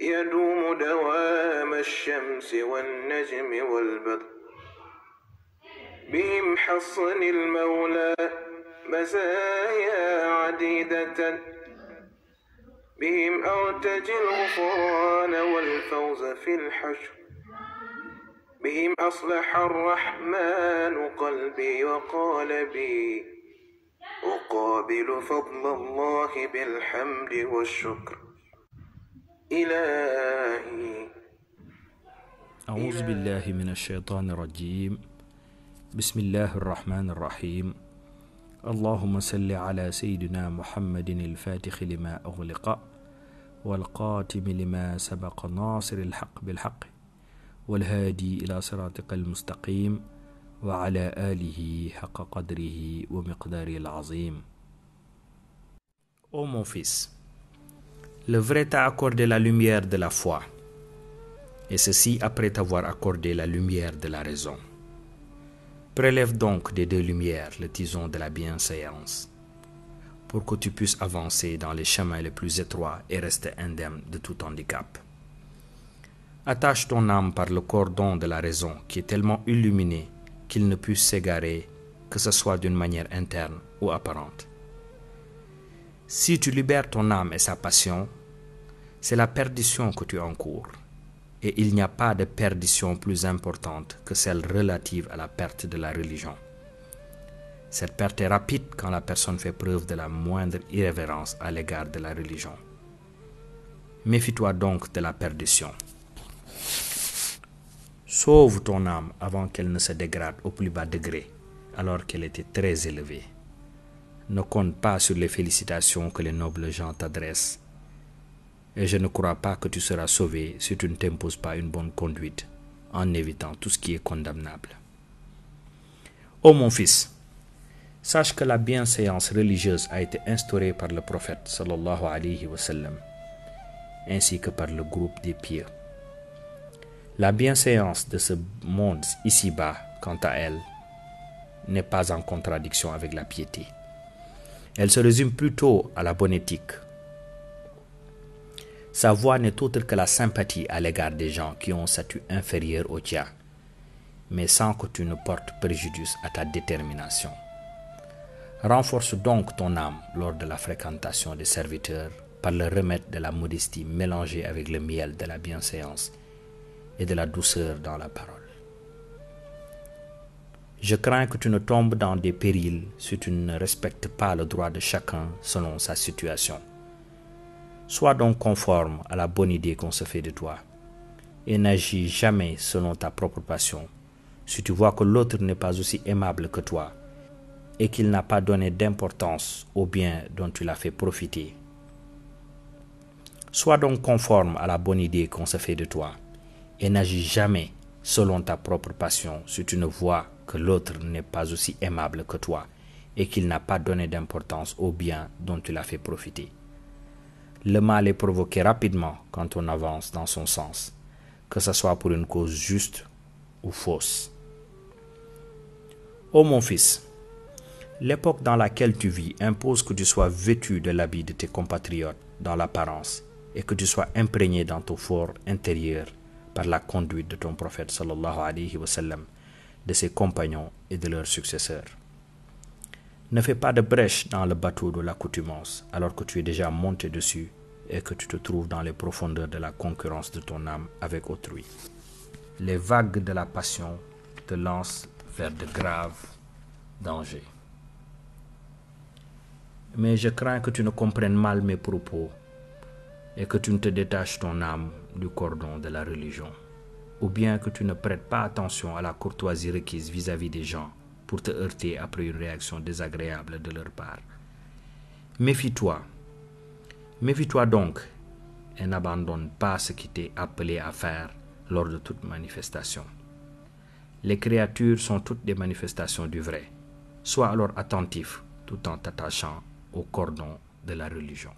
يدوم دوام الشمس والنجم والبدر بهم حصن المولى مزايا عديدة بهم أرتجي الغفران والفوز في الحشر بهم أصلح الرحمن قلبي وقالبي أقابل فضل الله بالحمد والشكر إلهي. أعوذ بالله من الشيطان الرجيم. بسم الله الرحمن الرحيم. اللهم صل على سيدنا محمد الفاتح لما أغلق والقاتم لما سبق ناصر الحق بالحق والهادي إلى صراطك المستقيم وعلى آله حق قدره ومقداره العظيم. Ô mon fils, le vrai t'a accordé la lumière de la foi, et ceci après t'avoir accordé la lumière de la raison. Prélève donc des deux lumières le tison de la bienséance, pour que tu puisses avancer dans les chemins les plus étroits et rester indemne de tout handicap. Attache ton âme par le cordon de la raison qui est tellement illuminé qu'il ne puisse s'égarer, que ce soit d'une manière interne ou apparente. Si tu libères ton âme et sa passion, c'est la perdition que tu encours. Et il n'y a pas de perdition plus importante que celle relative à la perte de la religion. Cette perte est rapide quand la personne fait preuve de la moindre irrévérence à l'égard de la religion. Méfie-toi donc de la perdition. Sauve ton âme avant qu'elle ne se dégrade au plus bas degré, alors qu'elle était très élevée. Ne compte pas sur les félicitations que les nobles gens t'adressent. Et je ne crois pas que tu seras sauvé si tu ne t'imposes pas une bonne conduite en évitant tout ce qui est condamnable. Ô mon fils, sache que la bienséance religieuse a été instaurée par le prophète sallallahu alayhi wa sallam, ainsi que par le groupe des pieux. La bienséance de ce monde ici-bas, quant à elle, n'est pas en contradiction avec la piété. Elle se résume plutôt à la bonne éthique. Sa voie n'est autre que la sympathie à l'égard des gens qui ont un statut inférieur au tien, mais sans que tu ne portes préjudice à ta détermination. Renforce donc ton âme lors de la fréquentation des serviteurs par le remède de la modestie mélangée avec le miel de la bienséance et de la douceur dans la parole. Je crains que tu ne tombes dans des périls si tu ne respectes pas le droit de chacun selon sa situation. Sois donc conforme à la bonne idée qu'on se fait de toi et n'agis jamais selon ta propre passion si tu vois que l'autre n'est pas aussi aimable que toi et qu'il n'a pas donné d'importance au bien dont tu l'as fait profiter. Sois donc conforme à la bonne idée qu'on se fait de toi et n'agis jamais selon ta propre passion si tu ne vois que l'autre n'est pas aussi aimable que toi et qu'il n'a pas donné d'importance au bien dont tu l'as fait profiter. Le mal est provoqué rapidement quand on avance dans son sens, que ce soit pour une cause juste ou fausse. Ô mon fils, l'époque dans laquelle tu vis impose que tu sois vêtu de l'habit de tes compatriotes dans l'apparence et que tu sois imprégné dans ton fort intérieur par la conduite de ton prophète sallallahu alayhi wa sallam, de ses compagnons et de leurs successeurs. Ne fais pas de brèche dans le bateau de l'accoutumance alors que tu es déjà monté dessus et que tu te trouves dans les profondeurs de la concurrence de ton âme avec autrui. Les vagues de la passion te lancent vers de graves dangers. Mais je crains que tu ne comprennes mal mes propos et que tu ne te détaches ton âme du cordon de la religion, ou bien que tu ne prêtes pas attention à la courtoisie requise vis-à-vis des gens pour te heurter après une réaction désagréable de leur part. Méfie-toi donc et n'abandonne pas ce qui t'est appelé à faire lors de toute manifestation. Les créatures sont toutes des manifestations du vrai. Sois alors attentif tout en t'attachant au cordon de la religion.